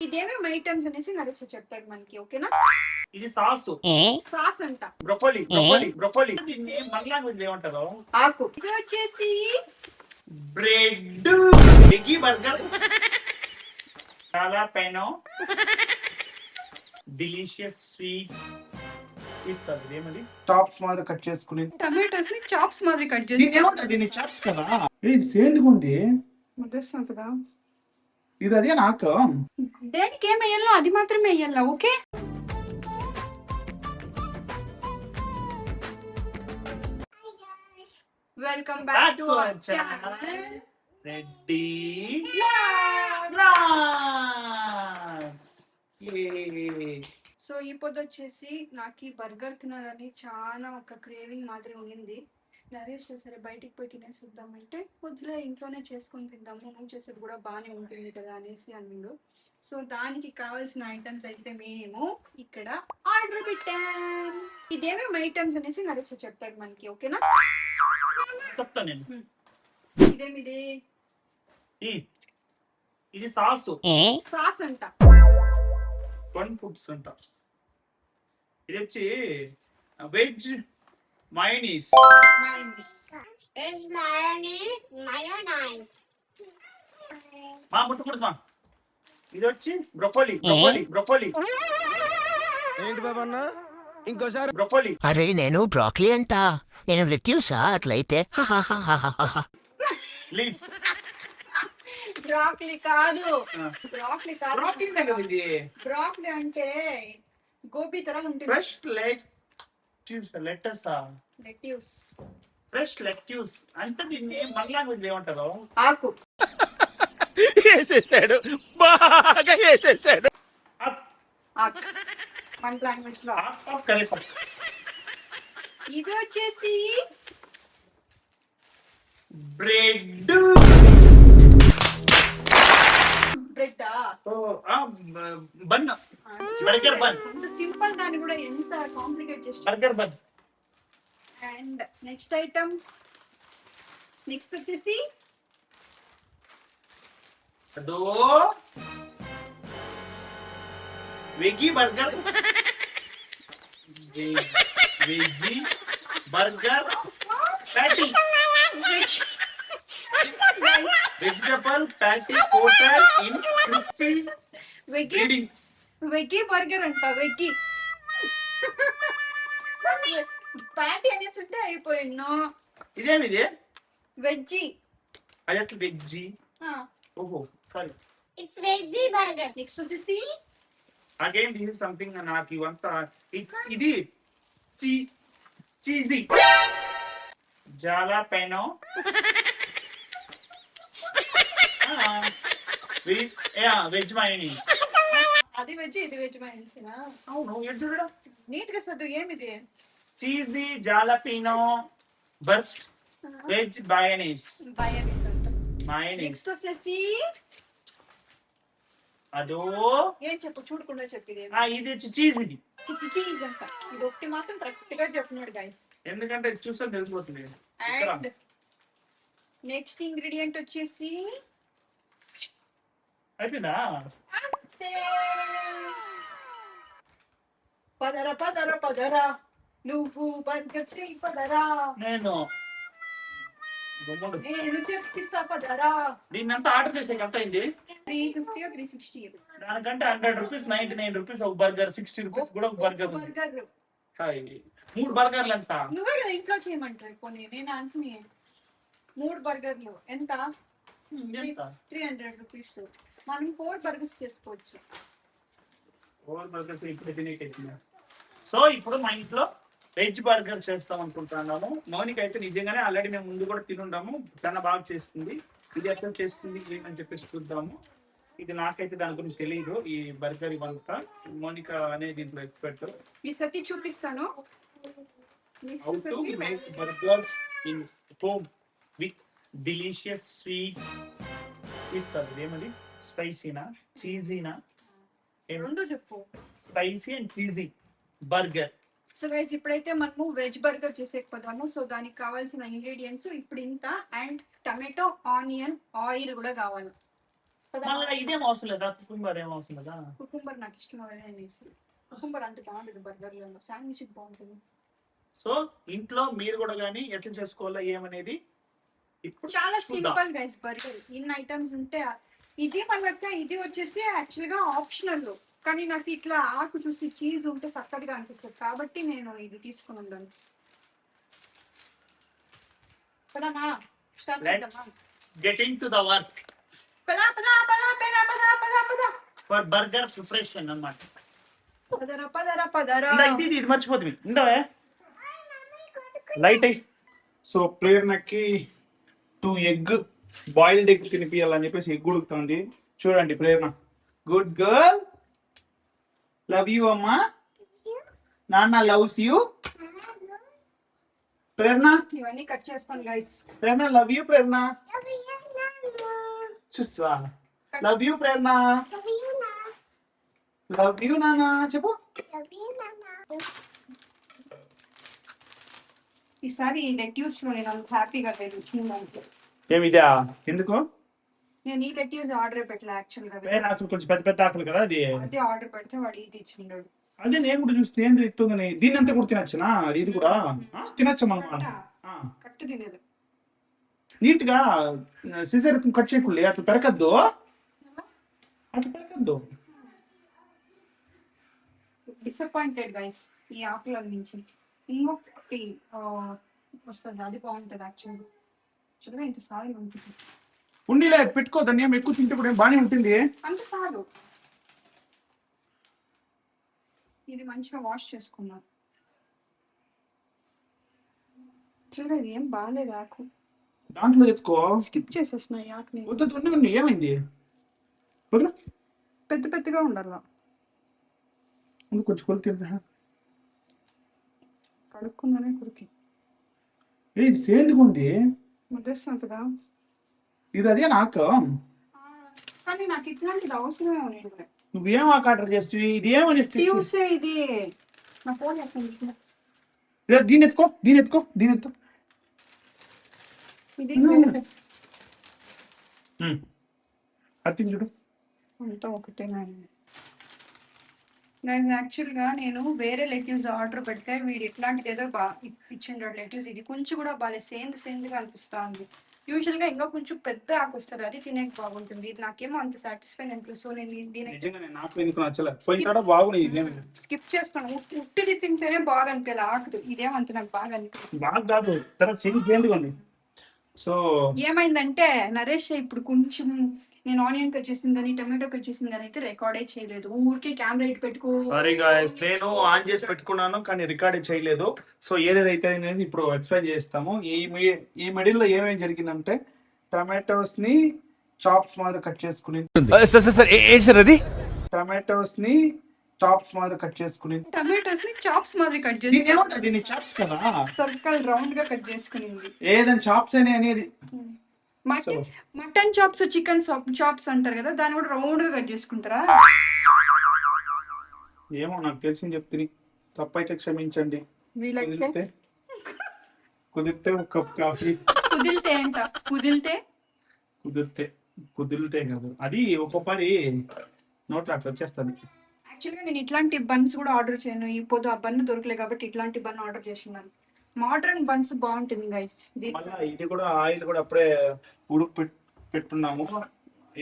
ఇదేమేమి items అనేసి నరేష్ చెప్తాడు మనకి. ఓకేనా? ఇది సాస్ సాస్ అంట. బ్రొకోలీ బ్రొకోలీ బ్రొకోలీ దీన్ని మన లాంగ్వేజ్ ఏమంటారు? ఆకు. ఇది వచ్చేసి బ్రెడ్ వెగి బర్గర్ చాలా పైన డిలీషియస్ స్వీట్ ఏమది చాప్స్ మాదిరి కట్ చేసుకుని టమాటోస్ ని చాప్స్ మాదిరి కట్ దీన్ని చేసి ఏమంటారు? దీన్ని చాప్స్ కదా. ఇది సేందుకు ఉంది. ముద్దొస్తాం కదా. ఇది అదే నాకు దేనికి ఏం వేయాలో అది మాత్రమే వేయాలా. Okay, welcome back to our channel Reddy. So ఈ పొద్దు వచ్చేసి నాకు ఈ బర్గర్ తినాలని చాలా ఒక క్రేవింగ్ మాదిరి ఉండింది. నరేష్ సరే బయటికి పోయి తినేసి వద్దామంటే వద్దులే ఇంట్లోనే చేసుకొని తిందాము, నువ్వు చేసేది కూడా బాగానే ఉంటుంది కదా అనేసి అన్నాడు. సో దానికి కావాల్సిన ఐటమ్స్ అయితే మేము ఇక్కడ ఆర్డర్ పెట్టాం. ఇదేమేమి ఐటమ్స్ అనేసి నరేష్ చెప్తాడు మనకి. ఓకేనా? చెప్తా నేను. ఇదేమిది? ఇది సాస్ సాస్ అంట. వన్ ఫుడ్స్ అంట. ఇది వచ్చి వెజ్ మయోనీస్. మా ముట్టుకుడుమా. ఇది వచ్చి బ్రొకోలీ బ్రొకోలీ బ్రొకోలీ ఏంటి బాబా అన్న ఇంకోసారి బ్రొకోలీ. అరే నేను బ్రాక్లీ అంట, నేను రెట్యూసా అట్లయితే లీఫ్. బ్రాక్లీ కాదు, బ్రాక్లీ కాదు. బ్రోకలీ కదా ఇది. బ్రాక్లీ అంటే గోబీ తర ఉంటుంది. ఫ్రెష్ లెట్యూస్ లెటసా లెట్యూస్. ఫ్రెష్ లెట్యూస్ అంటే దీన్ని మన లాంగ్వేజ్ ఏమంటారు? ఆకు. వేసేసాడు, బాగా వేసేసాడు. ఆకు మన లాంగ్వేజ్ లో. కరేపా. ఇది వచ్చేసి bread. Bread. Bun burger bun. Simple దాన్ని కూడా ఎంత కాంప్లికేట్ చేసి. Burger bun. And next item. Next వచ్చేసి అదో veggie burger. Veggie burger patty. Vegetable patty coated in crispy veggie feeding. Veggie burger అంట. వెగ్గి ప్యాటీ అనేసి ఉంటే అయిపోయినా. ఇదేమిది? వెజ్జీ. అది అట్లా వెజ్జీ. ఓహో sorry. It's veggie burger. Next వచ్చేసి అగైన్ దిస్ ఇస్ సంథింగ్ నాకు ఇవంతా ఇది చీజీ జాలాపెనో వెజ్ మయోనీస్. అది వెజ్, ఇది వెజ్ మైనస్నా? అవును ఎటు చూడడం నీట్ గా సర్దు. ఏమిది? Cheesy jalapeno burst veg mayonnaise. బయనీస్ అంట. మయోనీస్. నెక్స్ట్ వచ్చేసి అదో ఏం చెప్పు, చూడకుండా చెప్పిది. ఇది వచ్చి చీజ్. ఇది చీజ్ అంట. ఇది ఒకటి మాత్రం కరెక్ట్ గా చెప్పినాడు గైస్, ఎందుకంటే చూస్తే తెలిసిపోతుంది. అండ్ నెక్స్ట్ ఇంగ్రీడియంట్ వచ్చేసి అయిపోయిందా? పదరా పదరా పదరా, నువ్వు బర్గర్ చేయి పదరా, నేను నేను చెప్పిస్తా పదరా. దీన్ని అంతా ఆర్డర్ చేసే ఎంత అయింది? 350 or 360. దానికంటే 100 రూపీస్ 99 రూపీస్ ఒక బర్గర్, 60 రూపీస్ కూడా ఒక బర్గర్. బర్గర్ 3 బర్గర్లు ఎంత? నువ్వే కదా ఇంట్లో చేయమంటారు. పోనీ నేను అంటున్నా 3 బర్గర్లు ఎంత? 300 రూపీస్. మనం 4 బర్గర్స్ చేసుకోవచ్చు. 4 బర్గర్స్ ఇప్పుడు తినేటైతే. సో ఇప్పుడు మా ఇంట్లో వెజ్ బర్గర్ చేస్తాం అనుకుంటున్నాము. మౌనిక అయితే నిజంగానే ఆల్రెడీ మేము ముందు కూడా తినుండాము, చాలా బాగా చేస్తుంది. ఇది ఎట్లా చేస్తుంది అని చెప్పేసి చూద్దాము. ఇది నాకైతే దాని గురించి తెలియదు, ఈ బర్గర్ ఇవంతా. మౌనిక అనే దీంట్లో ఎక్స్పర్ట్. ఈ సతి చూపిస్తాను. How to make burgers in home with delicious sweet ఏమది స్పైసీనా చీజీనా? రెండు చెప్పు. Spicy and cheesy burger. So guys ఇప్పుడైతే మనము వెజ్ బర్గర్ చేసేకపోతాము. సో దానికి కావాల్సిన ఇంగ్రీడియంట్స్ ఇప్పుడు ఇంత, అండ్ టమాటో, ఆనియన్, ఆయిల్ కూడా కావాలి. మళ్ళీ ఇదేం అవసరం లేదా, కుకుంబర్ ఏం అవసరం లేదా? కుకుంబర్ నాకు ఇష్టం అనేసి కుకుంబర్ అంత బాగుంటుంది బర్గర్లో, శాండ్విచ్ బాగుంటుంది. సో ఇంట్లో మీరు కూడా కానీ ఎట్లా చేసుకోవాలో ఏమనేది ఇప్పుడు చాలా చూద్దాం. Simple guys burger. ఇన్ని ఐటమ్స్ ఉంటే ఇది మనకి ఇది వచ్చేసి యాక్చువల్ గా ఆప్షనల్, కానీ నాకు ఇట్లా ఆకు చూసి చీజ్ ఉంటే చక్కగా అనిపిస్తుంది కాబట్టి నేను ఇది తీసుకుని ఉన్నాను. పదమా స్టార్ట్ లెట్స్ చేద్దామా? Get in to the work పదా పదా పదా పదా పదా పదా పదా ఫర్ బర్గర్ ప్రిపరేషన్ అన్నమాట. పదరా పదరా పదరా. ఇది మర్చిపోతుంది ఉండవే లైట్ అయ్యి. సో ప్రేరణకి 2 ఎగ్ బాయిల్డ్ ఎగ్ తినిపియాలని చెప్పేసి ఎగ్ ఉడుకుతుంది. చూడండి ప్రేరణ, గుడ్ గర్ల్, లవ్ యూ అమ్మా, నాన్న లవ్స్ యూ. ప్రేరణ ఇవన్నీ కట్ చేస్తాను గైస్. ప్రేరణ లవ్ యూ, ప్రేరణ చూస్తా, love you Prerana, love you నాన్న చెప్పు. ఈసారి లెట్యూస్ లో నేను అంత హ్యాపీగా లేదు తినడానికి. ఏమిదా ఎందుకు? నేను ఈ లెట్యూస్ ఆర్డర్ పెట్టలే యాక్చువల్ గా. నాకు కొంచెం పెద్ద పెద్ద ఆకులు కదా అది. అదే ఆర్డర్ పెడితే వాడు ఇది ఇచ్చిండు. అదే నేను కూడా చూస్తే ఏంది ఇస్తుందని. దీన్ని అంతా కూడా తినచ్చునా? ఇది కూడా తినచ్చు మనం. కట్టు తినేది నీట్ గా సిజర్ కట్ చేయకులే, అట్లా పెరకద్దు, అట్లా పెరకద్దు. డిసప్పాయింటెడ్ గైస్ ఈ ఆకుల నుంచి. ఇంకొకటి వస్తుంది, అది బాగుంటుంది యాక్చువల్. యాక్చువల్గా ఇంత సారీ ఉంటుంది. ఉండిలే పెట్టుకో, దాన్ని ఏం ఎక్కువ తింటే కూడా బాగానే ఉంటుంది. అంత సారు ఇది మంచిగా వాష్ చేసుకున్నాను. చూడండి ఇది ఏం బాగాలేదు ఆకు. దాంట్లో తెచ్చుకో. స్కిప్ చేసేసిన ఈ ఆకుని. వద్దు ఉండి ఏమైంది? వద్దు పెద్ద పెద్దగా ఉండాల. కొంచెం కొలు తింటా. కడుక్కుందనే కురికి ఇది సేందుకు ఉంది ముద్దేస్తాం కదా. ఇది అదే నాకు. కానీ నాకు ఇట్లాంటిది అవసరమే ఉండదు. నువ్వేం ఆకు ఆర్డర్ చేస్తావు? ఇది ఏమని ట్యూస్డే ఇది నా ఫోన్ ఎక్కడ దీని ఎత్తుకో, దీని ఎత్తుకో, దీని ఎత్తు. ఇది అది చూడు అంతా ఒకటే. నేను యాక్చువల్గా నేను వేరే లెట్యూస్ ఆర్డర్ పెడితే వీడు ఇట్లాంటిది ఏదో ఇచ్చిండ్రు లెట్యూస్. ఇది కొంచెం కూడా బాగా సేంద్గా అనిపిస్తా ఉంది. యూజువల్గా ఇంకా కొంచెం పెద్ద ఆకు వస్తుంది, అది తినేకి బాగుంటుంది. ఇది నాకేమో అంత సాటిస్ఫై అనిపిస్తుంది. సో నేను దీనికి స్కిప్ చేస్తాను. ఉట్టిది తింటేనే బాగా అనిపించాలి ఆకుదు. ఇదేమంత నాకు బాగా అనిపించింది. సో ఏమైందంటే నరేష్ ఇప్పుడు కొంచెం నేను ఆనియన్ కట్ చేసిందని టమాటో కట్ చేసిందని అయితే రికార్డే చేయలేదు. ఊరికే కెమెరా ఇటు పెట్టుకో. సారీ గాయ్స్, నేను ఆన్ చేసి పెట్టుకున్నాను కానీ రికార్డ్ చేయలేదు. సో ఏదేదైతే అనేది ఇప్పుడు ఎక్స్ప్లెయిన్ చేస్తాము. ఈ మిడిల్ లో ఏమేమి జరిగిందంటే టమాటోస్ ని చాప్స్ మాదిరి కట్ చేసుకుని, టమాటోస్ ని చాప్స్ మాదిరి కట్ చేసుకుని, టమాటోస్ ని చాప్స్ మాదిరి కట్ దీన్ని చేసి ఏమంటారు? దీన్ని చాప్స్ కదా, సర్కిల్ రౌండ్ గా కట్ చేసుకునింది. ఏదైనా చాప్స్ అనేది. మటన్ చాప్స్ చికెన్ చాప్స్ అంటారు కదా, దాన్ని కూడా రౌండ్ గా కట్ చేసుకుంటారా? ఏమో నాకు తెలిసింది చెప్తుంది, తప్పైతే క్షమించండి. వీళ్ళైతే కుదిరితే ఒక కప్ కాఫీ. కుదిరితే అంట కుదిరితే కాదు, అది ఒక్కొక్కరి నోట్లో అట్లా వచ్చేస్తుంది. యాక్చువల్గా నేను ఇట్లాంటి బన్స్ కూడా ఆర్డర్ చేయను. ఈ పొద్దు ఆ బన్ దొరకలేదు కాబట్టి ఇట్లాంటి బన్ ఆర్డర్ చేస్తున్నాను. మోడర్న్ బన్స్ బాగుంటుంది గైస్. మళ్ళీ ఇది కూడా ఆయిల్ కూడా అప్పుడే ఉడుకు పెట్టున్నాము,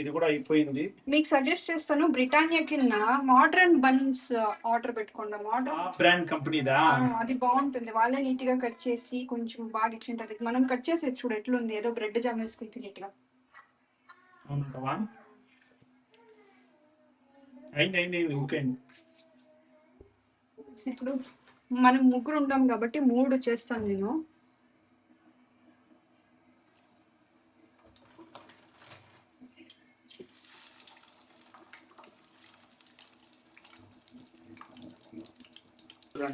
ఇది కూడా అయిపోయింది. మీకు సజెస్ట్ చేస్తాను బ్రిటానియా కింద మోడర్న్ బన్స్ ఆర్డర్ పెట్టుకోండి. మోడర్న్ బ్రాండ్ కంపెనీదా, అది బాగుంటుంది. వాళ్ళే నీట్ గా కట్ చేసి కొంచెం బాగా ఇచ్చింటారు. మనం కట్ చేసేది చూడు ఎట్లుంది, ఏదో బ్రెడ్ జామ్ వేసుకుని తినేట్టుగా. అయింది ఓకే. ఇప్పుడు మనం ముగ్గురు ఉంటాం కాబట్టి 3 చేస్తాను నేను.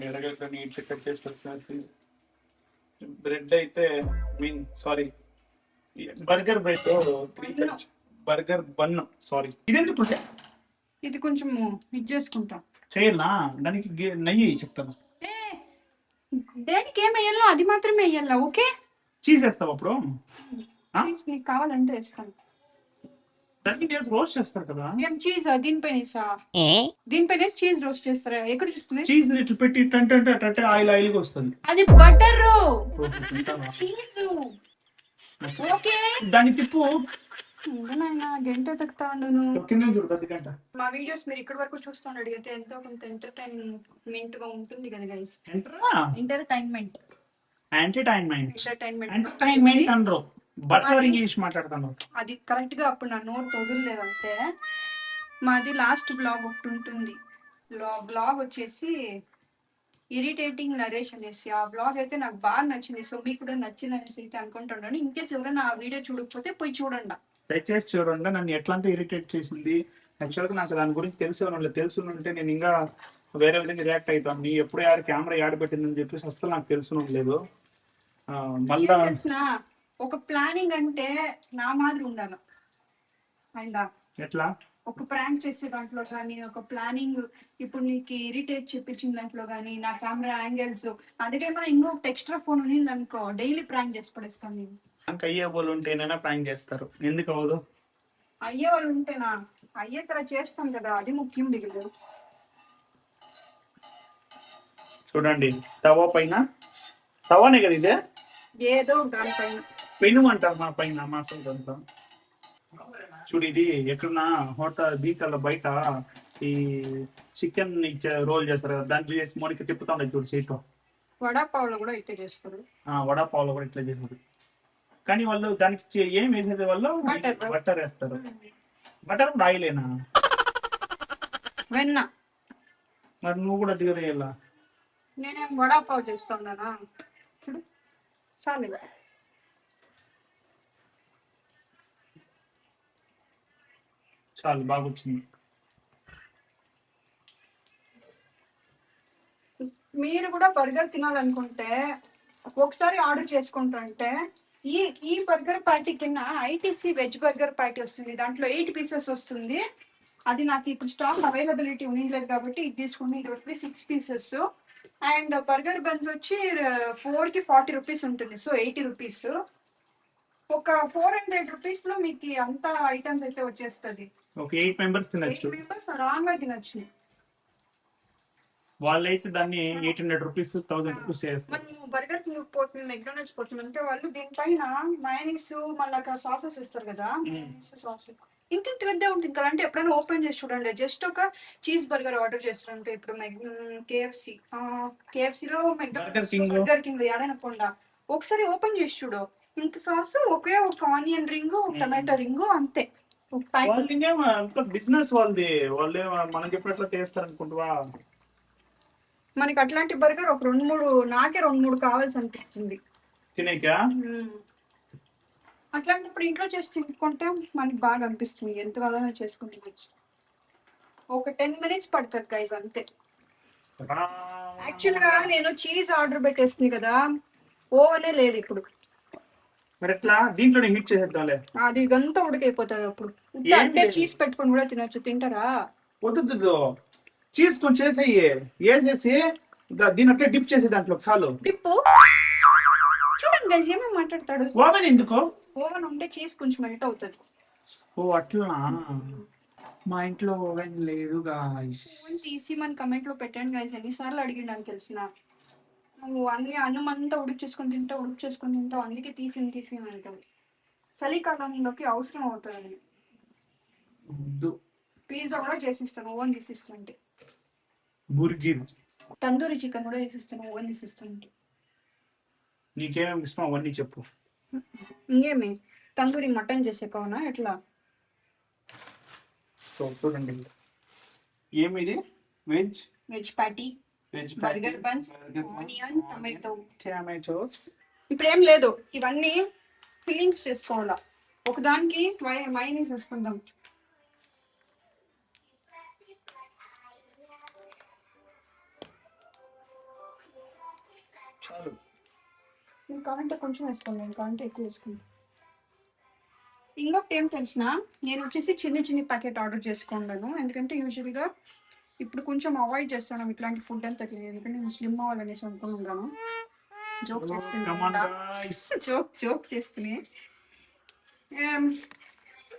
ఎరగైతే నీట్ కట్ చేసి పెట్టేసి బ్రెడ్ అయితే బర్గర్ బ్రెడ్ 3 బర్గర్ బన్ ఇదెందుకు ఇది కొంచెం ఇది చేసుకుంటా. చేయనా దానికి నెయ్యి చెప్తాను. దేనికి ఏం వేయాలో అది మాత్రమే వేయాలా. ఓకే చీజ్ వేస్తావు అప్పుడు నీకు కావాలంటే వేస్తాను. 30 days రోస్ట్ చేస్తారు కదా. ఏం చీజ్ దీనిపైన వేసా? దీనిపైన చీజ్ రోస్ట్ చేస్తారా? ఎక్కడ చూస్తుంది? చీజ్ ఇట్లా పెట్టి ఇట్లా ఆయిల్ ఆయిల్ గా వస్తుంది. అది బటర్ చీజ్. ఓకే దాన్ని తిప్పు. నాయనా గంట తక్కుతా ఉండను. కింద చూడు 10 గంట. మా వీడియోస్ మీరు ఇక్కడ వరకు చూస్తాను అడిగితే ఎంతో కొంత ఎంటర్టైన్మెంట్ గా ఉంటుంది కదా గైస్. ఎంటర్టైన్మెంట్ ఎంటర్టైన్మెంట్ అంటారు. బటర్ ఇంగ్లీష్ మాట్లాడతాను. అది కరెక్ట్ గా అప్పుడు నా నోరు తొదరలేదంటే. మాది లాస్ట్ బ్లాగ్ ఒకటి ఉంటుంది. బ్లాగ్ వచ్చేసి ఇరిటేటింగ్ నరేష్ అనేసి ఆ బ్లాగ్ అయితే నాకు బాగా నచ్చింది. సో మీకు కూడా నచ్చింది అనేసి అయితే అనుకుంటున్నాను. ఇన్ కేసు ఎవరైనా ఆ వీడియో చూడకపోతే పోయి చూడండి. దయచేసి చూడండి. నన్ను ఎట్లంతా ఇరిటేట్ చేసింది. యాక్చువల్గా నాకు దాని గురించి తెలుసుంటే నేను ఇంకా వేరే విధంగా రియాక్ట్ అవుతాను. నీ ఎప్పుడు యాడ్ కెమెరా యాడ్ పెట్టిందని చెప్పేసి అసలు నాకు తెలుసులేదు. మళ్ళా ఒక ప్లానింగ్ అంటే నా మాదిరి ఉండాలి. అయిందా? ఎట్లా ఒక ప్రాంక్ చేసే దాంట్లో కానీ, ఒక ప్లానింగ్ ఇప్పుడు నీకు ఇరిటేట్ చెప్పించిన దాంట్లో కానీ, నా కెమెరా యాంగిల్స్ అందుకేమో ఇంకొక ఎక్స్ట్రా ఫోన్ ఉంది అనుకో, డైలీ ప్రాంక్ చేసి పడేస్తాను నేను. అయ్యే వాళ్ళు ఉంటేనైనా ప్రాంక్ చేస్తారు. ఎందుకు అవ్వదు? అయ్యే వాళ్ళు ఉంటేనా? అయ్యే తర చేస్తాం కదా, అది ముఖ్యం దిగులు. చూడండి తవా పైన, తవానే కదా ఇదే, ఏదో దానిపైన పెను అంటారు మా పైన మా సైడ్ అంతా. చూడు ఇది ఎక్కడన్నా హోటల్ బీకల్ బయట ఈ చికెన్ ఇచ్చే రోల్ చేస్తారు కదా, దాంట్లో చేసి మోనికి తిప్పుతా ఉండదు చూడు సీట్లో. వడాపావులో కూడా ఇట్లా చేస్తారు. వడాపావులో కూడా ఇట్లా చేస్తారు. కానీ వాళ్ళు దానికి ఏం వేసేది, వాళ్ళు బటర్ వేస్తారు. బటర్ కూడా ఆయిలేనా? వెన్న. మరి నువ్వు కూడా దిగరేయాల. నేనేం వడాపావు చేస్తున్నానా? చూడు చాలు. చాలు బాగా వచ్చింది. మీరు కూడా బర్గర్ తినాలనుకుంటే ఒకసారి ఆర్డర్ చేసుకుంటుంటే ఈ బర్గర్ ప్యాటీ కింద ఐటీసీ వెజ్ బర్గర్ ప్యాటీ వస్తుంది. దాంట్లో 8 పీసెస్ వస్తుంది. అది నాకు ఇప్పుడు స్టాక్ అవైలబిలిటీ ఉండలేదు కాబట్టి ఇది తీసుకుని ఇది వచ్చి 6 పీసెస్. అండ్ బర్గర్ బన్స్ వచ్చి 4కి 40 రూపీస్ ఉంటుంది. So 80 rupees. ఒక 400 రూపీస్ లో మీకు అంత ఐటమ్స్ అయితే వచ్చేస్తుంది. ఒక 8 మెంబర్స్ తినచ్చు. 8 మెంబర్స్ ఆరాంగా తినచ్చు. వాళ్ళైతే దాన్ని 800 రూపీస్ 1000 రూపీస్ చేస్తారు. మనం బర్గర్ తినకపోతే మెక్డానల్డ్స్ పోతుంది అంటే వాళ్ళు దీనిపైన మయోనీస్ మళ్ళీ సాసెస్ ఇస్తారు కదా, సాస్ ఇంత ఇంతగా ఉంటుంది కదా. అంటే ఎప్పుడైనా ఓపెన్ చేసి చూడండి. జస్ట్ ఒక చీజ్ బర్గర్ ఆర్డర్ చేస్తారంటే ఇప్పుడు కేఎఫ్సీలో బర్గర్ కింగ్ ఏడైనా కొండ ఒకసారి ఓపెన్ చేసి చూడు. ఇంత సాస్ ఒకే ఒక ఆనియన్ రింగ్, టమాటో రింగ్ అంతే. బిజినెస్ వాళ్ళది, వాళ్ళే మనం చెప్పినట్లు చేస్తారు అనుకుంటువా? మనకి అట్లాంటి బర్గర్ ఒక 2-3 నాకే 2-3 కావాల్సి అనిపిస్తుంది తినేకా. అట్లాంటప్పుడు ఇంట్లో చేసి తినుకుంటే మనకి బాగా అనిపిస్తుంది. ఎంత కావాలన్నా చేసుకుని తినచ్చు. ఒక 10 minutes పడుతుంది గైస్ అంతే. యాక్చువల్ గా నేను చీజ్ ఆర్డర్ పెట్టేస్తుంది కదా, ఓవనే లేదు ఇప్పుడు. మరి ఎట్లా దీంట్లో హీట్ చేసేద్దాంలే. అది ఇదంతా ఉడికైపోతుంది. అప్పుడు అంటే చీజ్ పెట్టుకుని కూడా తినొచ్చు. తింటారా? వద్దు, చీజ్ కొంచెం వేసేసి దీని అట్లా డిప్ చేసే దాంట్లో చాలు. డిప్పు చూడండి గైస్ ఏమేమి మాట్లాడతాడు. ఓవెన్ ఎందుకు? ఓవెన్ ఉంటే చీజ్ కొంచెం మెల్ట్ అవుతుంది. ఓ అట్లా. మా ఇంట్లో ఓవెన్ లేదు గాయ్స్. తీసి మన కమెంట్ లో పెట్టండి గైస్. ఎన్నిసార్లు అడిగిండు అని తెలిసిన. నువ్వు అన్నం అంతా ఉడికి చేసుకొని తింటావు, అందుకే తీసి అంటావు. చలికాలంలోకి అవసరం అవుతుంది. పిజ్జా కూడా చేసిస్తాను ఓవెన్ తీసిస్తుంటే. బుర్గిర్ తందూరి చికెన్ కూడా చేసిస్తాను ఓవెన్ తీసిస్తుంటే. నీకేమేమి ఇష్టం అవన్నీ చెప్పు. ఇంకేమి తందూరి మటన్ చేసే కావునా ఎట్లా? సో చూడండి, ఏమిది veg patty, burger buns, onion, tomatoes. ఇప్పుడు ఏం లేదు, ఇవన్నీ ఫిల్లింగ్స్ చేసుకోవాలా. ఒకదానికి మైనీస్ వేసుకుందాం. చాలు. మీకు కావాలంటే కొంచెం వేసుకోండి, నేను కావాలంటే ఎక్కువ వేసుకుంటాను. ఇంకొకటి ఏం తెలిసిన, నేను వచ్చేసి చిన్న ప్యాకెట్ ఆర్డర్ చేసుకున్నాను. ఎందుకంటే యూజువల్గా ఇప్పుడు కొంచెం అవాయిడ్ చేస్తాను ఇట్లాంటి ఫుడ్ అంతా తెలియదు. ఎందుకంటే నేను స్లిమ్ అవ్వాలనేసి అనుకున్నాను. జోక్ చేస్తున్నాను.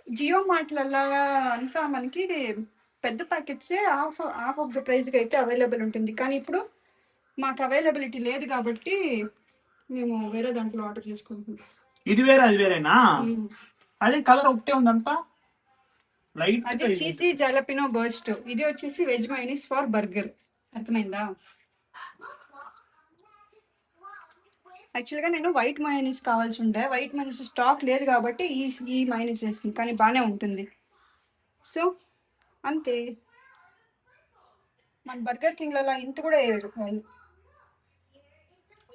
జియో మార్ట్లలో అంతా మనకి పెద్ద ప్యాకెట్సే హాఫ్ హాఫ్ ఆఫ్ ద ప్రైస్కి అయితే అవైలబుల్ ఉంటుంది. కానీ ఇప్పుడు మాకు అవైలబిలిటీ లేదు కాబట్టి మేము వేరే దాంట్లో ఆర్డర్ చేసుకుంటున్నాం. ఇది వేరే అది వేరేనా? అదే కలర్ ఒకటే ఉందంతా లైట్. అది చీజీ జలపినో బర్స్ట్, ఇది వచ్చేసి వెజ్ మైనీస్ ఫర్ బర్గర్. అర్థమైందా? యాక్చువల్గా నేను వైట్ మైనీస్ కావాల్సి ఉండే, వైట్ మైనీస్ స్టాక్ లేదు కాబట్టి ఈ మైనీస్ వేస్తుంది, కానీ బాగానే ఉంటుంది. సో అంతే, మన బర్గర్ కింగ్లలో ఇంత కూడా వేయడు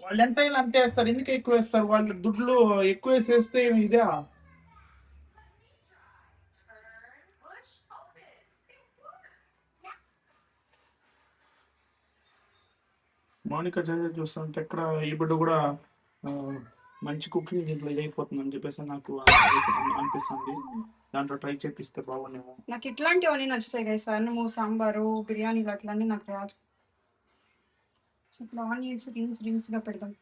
వాళ్ళు ఎంత అంతే వేస్తారు. ఎందుకు ఎక్కువ వేస్తారు? వాళ్ళు దుడ్లు ఎక్కువ వేసేస్తే ఇదే. మౌనిక చేసే చూస్తుంటే ఎక్కడ ఈ బిడ్డ కూడా మంచి కుకింగ్ దీంట్లో ఇదైపోతుంది అని చెప్పేసి నాకు అనిపిస్తుంది. దాంట్లో ట్రై చేపిస్తే బాగుండేమో. నాకు ఇట్లాంటివన్నీ నచ్చుతాయి కదా సార్, అన్నము సాంబారు బిర్యానీలు అట్లన్నీ నాకు రాదు. సో ఇప్పుడు ఆనియన్స్ రింగ్స్గా పెడదాం.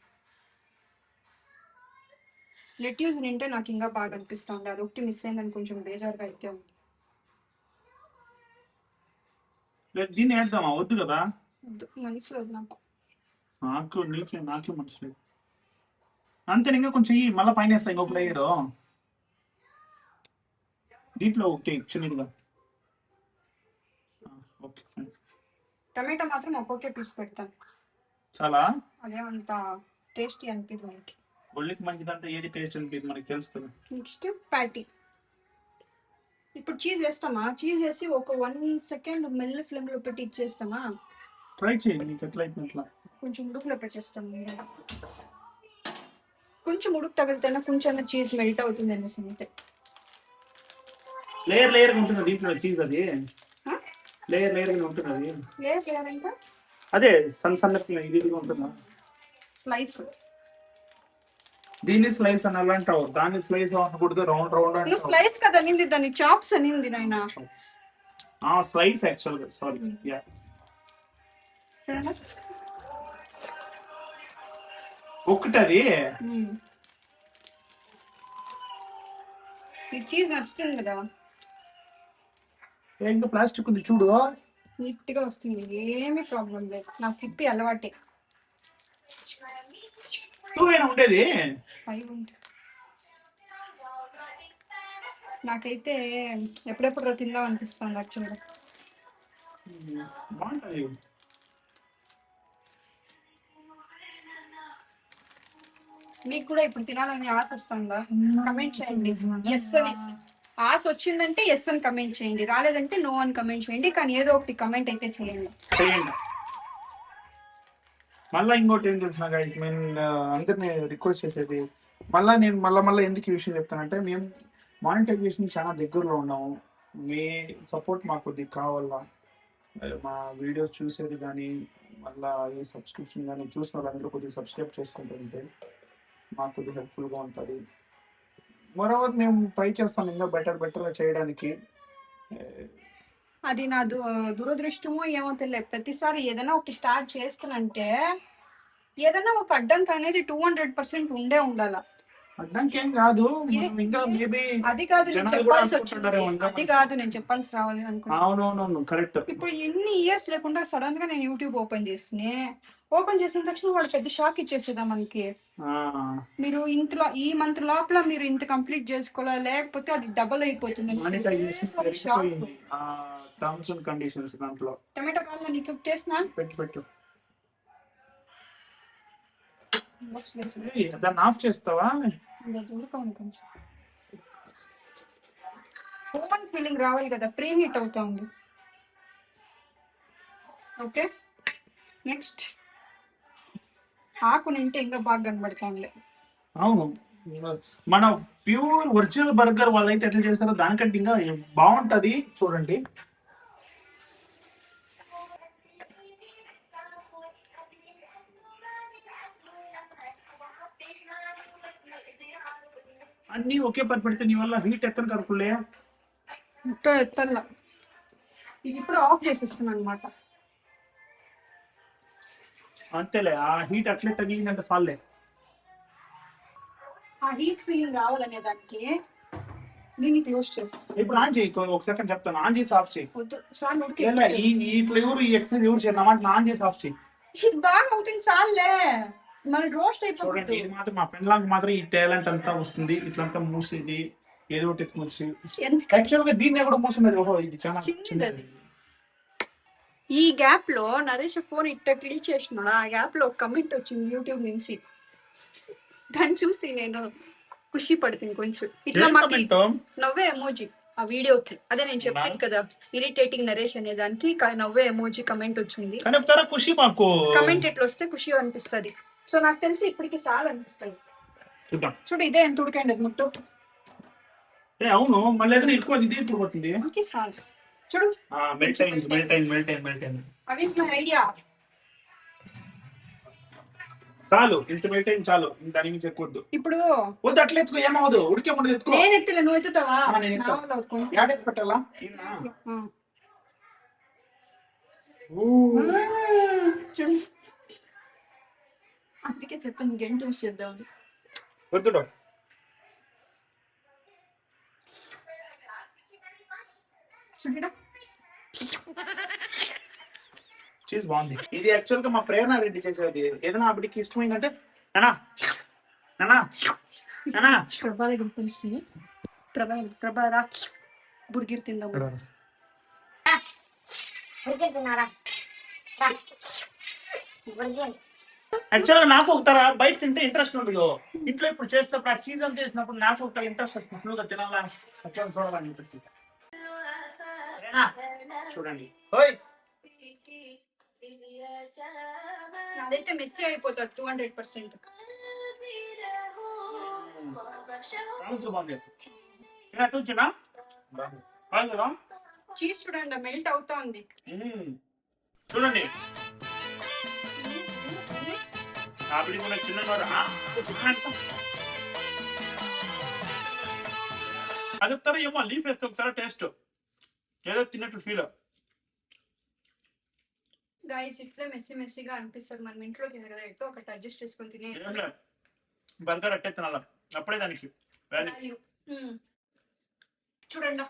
లెట్యూస్ తింటే నాకు ఇంకా బాగా అనిపిస్తుంది. అది ఒకటి మిస్ అయిందని కొంచెం బేజారుగా అయితే ఉంది. దీన్ని వేద్దామా? వద్దు కదా, మనసులో నాకు నాకే మనసు లేదు. అంతే, ఇంకా కొంచెం మళ్ళీ పైన వేస్తా ఇంకొక లేయర్ దీంట్లో. ఓకే, చిన్నదిగా. Okay fine. టమాటా మాత్రం ఒక్కొక్క పీస్ పెడతాను. చాలా అదేమంత టేస్టీ అనిపిస్తుంది మనకి. ఒళ్ళకి మంచిదంతా ఏది టేస్ట్ అనిపిస్తుంది మనకి తెలుసు కదా. Next patty. ఇప్పుడు చీజ్ వేస్తామా? చీజ్ వేసి ఒక 1 సెకండ్ మెల్ల ఫ్లేమ్లో పెట్టి ఇచ్చేస్తామా? ట్రై చేయండి, నీకు ఎట్లా అయితే అట్లా. కొంచెం ఉడుకులో పెట్టేస్తాం. కొంచెం ఉడుకు తగిలితేనే కొంచెం చీజ్ మెల్ట్ అవుతుంది అనేసి అంతే. లేయర్ ఉంటుంది దీంట్లో చీజ్. అది లేయర్ ఉంటుంది. అది లేయర్ ఇంకా అదే సన్న ఇది ఉంటుందా స్లైస్. దీన్ని స్లైస్ అని అలా అంటావు, దాన్ని స్లైస్ అనకూడదు, రౌండ్ రౌండ్ అంటే స్లైస్ కదా అనింది, దాన్ని చాప్స్ అనింది నాయనా. స్లైస్ యాక్చువల్గా, సారీ. యా, ఒకటి అది. చీజ్ నచ్చుతుంది కదా. ఇంకా ప్లాస్టిక్ ఉంది చూడు, నీట్ గా వస్తుంది, ఏమీ ప్రాబ్లం లేదు. నాకు తిప్పి అలవాటే. 2 అయినా ఉండేది 5 ఉంటుంది. నాకైతే ఎప్పుడెప్పుడు తిందాం అనిపిస్తుంది యాక్చువల్గా. బాగుంటుంది. మీకు కూడా ఇప్పుడు తినాలని ఆశ వస్తుందా? కమెంట్ చేయండి ఎస్ అనేసి. ఆశ వచ్చిందంటే ఎస్ అని కమెంట్ చేయండి, రాలేదంటే నో అని కమెంట్ చేయండి. కానీ ఏదో ఒకటి కమెంట్ అయితే చేయండి. మళ్ళీ ఇంకోటి ఏం తెలిసిన గైస్, నేను అందరినీ రిక్వెస్ట్ చేసేది, నేను మళ్ళీ ఎందుకు ఈ విషయం చెప్తానంటే, మేము మానిటైజేషన్ చాలా దగ్గరలో ఉన్నాము. మీ సపోర్ట్ మాకు కొద్దిగా కావాలా. మా వీడియోస్ చూసేది కానీ మళ్ళీ ఈ సబ్స్క్రిప్షన్ కానీ చూసిన వాళ్ళందరూ కొద్దిగా సబ్స్క్రైబ్ చేసుకుంటుంటే మాకు కొద్దిగా హెల్ప్ఫుల్గా ఉంటుంది. మరోవర్ మేము ట్రై చేస్తాం ఇంకా బెటర్గా చేయడానికి. అది నా దురదృష్టమో ఏమో తెలియదు. ప్రతిసారి ఏదైనా ఒకటి స్టార్ట్ చేస్తానంటే ఏదైనా ఒక అడ్డంకి అనేది 200% ఉండే ఉండాల. అడ్డంకి ఏం కాదు, ఇంకా మేబీ అది కాదు నేను చెప్పాల్సి వచ్చింది, అది కాదు నేను చెప్పాల్సి రావాలి అనుకున్నా. అవునవును కరెక్ట్. ఇప్పుడు ఎన్ని ఇయర్స్ లేకుండా సడన్ గా నేను యూట్యూబ్ ఓపెన్ చేసిన తక్షణ వాడు పెద్ద షాక్ ఇచ్చేసేదా మనకి. మీరు ఇంతలో ఈ మంత్ లోపల మీరు ఇంత కంప్లీట్ చేసుకోవాలా, లేకపోతే అది డబుల్ అయిపోతుంది. టర్మ్స్ అండ్ కండిషన్స్ దాంట్లో. టమాటో కావాలి నీకు టేస్ట్నా? పెట్టు. దాన్ని ఆఫ్ చేస్తావా? ఓపెన్ ఫీలింగ్ రావాలి కదా, ప్రీ హీట్ అవుతా ఉంది. ఓకే, నెక్స్ట్ ఆకు నింటే ఇంకా బాగా కనబడతాంలే. అవును, మన ప్యూర్ ఒరిజినల్ బర్గర్ వాళ్ళు అయితే ఎట్లా చేస్తారో దానికంటే ఇంకా బాగుంటది. చూడండి, అన్ని ఒకే పని పెడితే నీ వల్ల హీట్ ఎత్తను కదుపులే. ఎత్తల్లా, ఇది ఇప్పుడు ఆఫ్ చేసేస్తున్నాను అనమాట. అంతేలే, ఆ హీట్ అట్లే తగిలిందంటే సాల్లే. ఆ హీట్ ఫీలింగ్ రావాలనే దానికి దీన్ని క్లోజ్ చేసేస్తాం. ఇప్పుడు ఆన్ చేయి, ఒక సెకండ్ చెప్తాను, ఆన్ చేసి ఆఫ్ చేయి. వద్దు సార్ ఉడికి లేదా ఈ ఇట్లా ఎవరు ఈ ఎక్సైజ్ ఎవరు చేద్దాం అంటే ఆన్ చేసి ఆఫ్ చేయి. ఇది బాగా అవుతుంది సార్లే, మళ్ళీ రోస్ట్ చూడండి, అయిపోతుంది. ఇది మాత్రం మా పెళ్ళాంకి మాత్రం ఈ టాలెంట్ అంతా వస్తుంది, ఇట్లంతా మూసేది ఏదో ఒకటి ఎత్తుకొచ్చి. ఎంత యాక్చువల్ గా దీన్ని కూడా మూసున్నది. ఓహో ఇది చాలా చిన్నది అది. ఈ గ్యాప్ లో నరేష్ ఫోన్ ఇట్ట టిల్ట్ చేసినాడు. ఆ గ్యాప్ లో ఒక కమెంట్ వచ్చింది యూట్యూబ్ నుంచి, దాన్ని చూసి నేను ఖుషి పడుతుంది కొంచెం. ఇట్లా మాకు నవ్వే ఎమోజీ ఆ వీడియోకి, అదే నేను చెప్తాను కదా ఇరిటేటింగ్ నరేష్ అనే దానికి నవ్వే ఎమోజీ కమెంట్ వచ్చింది. ఖుషి మాకు కమెంట్ ఎట్లా వస్తే ఖుషి అనిపిస్తుంది. సో నాకు తెలిసి ఇప్పటికి సార్ అనిపిస్తుంది. చూద్దాం. చూడు ఇదే ఎంత ఉడికండి అది ముట్టు. అవును, మళ్ళీ ఏదైనా ఎక్కువ ఇది ఇప్పుడు పోతుంది. సార్ చూడు మెల్ట్ అయింది. అవి మై ఐడియా. చాలు, ఇంత మెల్ట్ అయింది చాలు, దాని నుంచి ఎక్కువద్దు. ఇప్పుడు వద్దు, అట్లా ఎత్తుకో, ఏమవదు, ఉడికే ముందు ఎత్తుకో. నేను ఎత్తులే, నువ్వు ఎత్తుతావా? నేను ఎత్తుతా. నా వల్ల అవుతుంది. ఏడెత్తి పెట్టాలా? చూడు అందుకే చెప్పింది గంట యూస్ చేద్దాం. వద్దు, చూడ చీజ్ బాగుంది. ఇది యాక్చువల్ గా మా ప్రేరణ రెడ్డి చేసేది. ఏదైనా ఆవిడికి ఇష్టమైందంటే నానా నానా నానా ప్రభా దగ్గర పిలిచి ప్రభారా బుర్గిర్ తిందాం. యాక్చువల్ గా నాకు ఒకతర బయట తింటే ఇంట్రెస్ట్ ఉండదు. ఇంట్లో ఇప్పుడు చేసినప్పుడు ఆ చీజ్ అంతా చేసినప్పుడు నాకు ఒకతర ఇంట్రెస్ట్ వస్తుంది, ఫుల్ గా తినాలా అట్లా చూడాలని అనిపిస్తుంది. చూడండి, అదైతే మెస్సీ అయిపోతుంది 200%. చీజ్ చూడండి మెల్ట్ అవుతా ఉంది. చూడండి ఆవిడ కూడా చిన్న అది ఒకసారి ఏమో లీఫ్ వేస్తే ఒకసారి టేస్ట్ ఏదో తిన్నట్టు ఫీల్. గైస్ ఇట్లా మెస్సీగా అనిపిస్తుంది. మనం ఇంట్లో తినే కదా, ఎట్టో ఒకటి అడ్జస్ట్ చేసుకొని తినే. బర్గర్ అట్టే తినాల, అప్పుడే దానికి చూడండి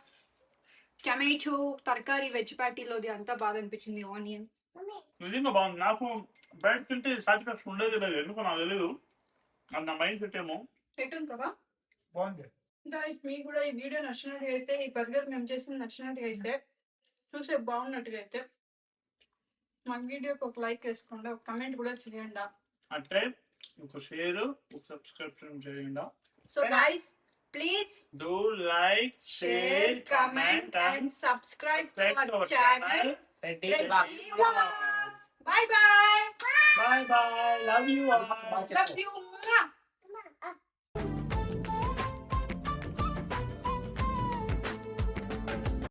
టమాటో తరకారీ వెజ్ ప్యాటీలోది అంతా బాగా అనిపించింది. ఆనియన్ నిజంగా బాగుంది. నాకు బయట తింటే సాటిస్ఫాక్షన్ ఉండేది లేదు, ఎందుకో నాకు తెలియదు, అది నా మైండ్ సెట్ ఏమో. పెట్టింది కదా బాగుంది. గైస్ మీకు కూడా ఈ వీడియో నచ్చినట్టుగా అయితే, ఈ బర్గర్ మేము చేసింది నచ్చినట్టుగా అయితే, చూసే బాగున్నట్టుగా అయితే మా వీడియోకి ఒక లైక్ వేసుకోండి, ఒక కమెంట్ కూడా చేయండి, అంటే ఒక షేర్, ఒక సబ్స్క్రిప్షన్ చేయండి. So guys please do like, share, comment and subscribe to subscribe to our our channel. Reddy Reddy Vlogs. Vlogs. Bye bye. Bye bye. Love you all. Love you.